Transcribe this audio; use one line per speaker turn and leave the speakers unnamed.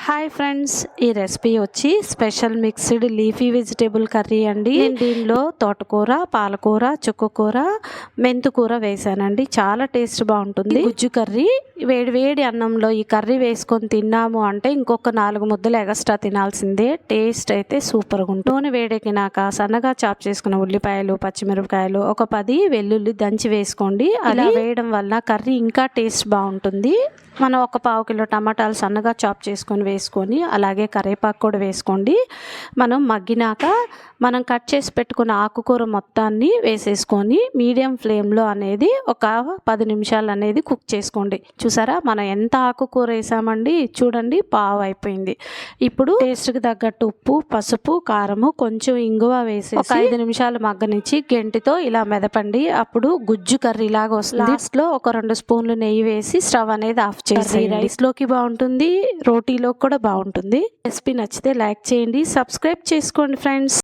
Hi friends, ఈ recipe వచ్చి special mixed leafy vegetable curry అండి. నేను దీనిలో తోటకూర, పాలకూర, చుక్కకూర, మెంతుకూర వేసానండి. చాలా టేస్ట్ బాగుంటుంది. గుజ్జు కర్రీ వేడి వేడి అన్నంలో ఈ కర్రీ వేసుకొని తిన్నాము అంటే ఇంకొక 4 ముద్దలు ఎక్స్ట్రా తినాల్సిందే. టేస్ట్ అయితే సూపర్గా ఉంటుంది. నూనె వేడెక్కినాక సన్నగా చాప్ చేసుకున్న ఉల్లిపాయలు, పచ్చిమిరపకాయలు, ఒక 10 వెల్లుల్లి దంచి వేసుకోండి. అలా వేయడం వల్ల కర్రీ ఇంకా టేస్ట్ బాగుంటుంది. మనం ఒక 1/2 కిలో టమాటాలు సన్నగా చాప్ చేసుకొని వేసుకొని అలాగే కరివేపాకు కూడా వేసుకోండి. మనం మగ్గినాక మనం కట్ చేసి పెట్టుకున్న ఆకుకూర మొత్తాన్ని వేసేసుకొని మీడియం ఫ్లేమ్లో అనేది ఒక 10 నిమిషాలు అనేది కుక్ చేసుకోండి. చూసారా, మనం ఎంత ఆకుకూర వేసామండి, చూడండి పావు అయిపోయింది. ఇప్పుడు టేస్ట్కి తగ్గట్టు ఉప్పు, పసుపు, కారము, కొంచెం ఇంగువ వేసి ఒక 5 నిమిషాలు మగ్గనిచ్చి గెంటితో ఇలా మెదపండి. అప్పుడు గుజ్జు కర్రీ లాగా వస్తుంది. లాస్ట్లో ఒక 2 స్పూన్లు నెయ్యి వేసి స్టవ్ అనేది ఆఫ్ చేసి రైస్లోకి బాగుంటుంది, రోటీలోకి కూడా బాగుంటుంది. రెసిపీ నచ్చితే లైక్ చేయండి, సబ్స్క్రైబ్ చేసుకోండి ఫ్రెండ్స్.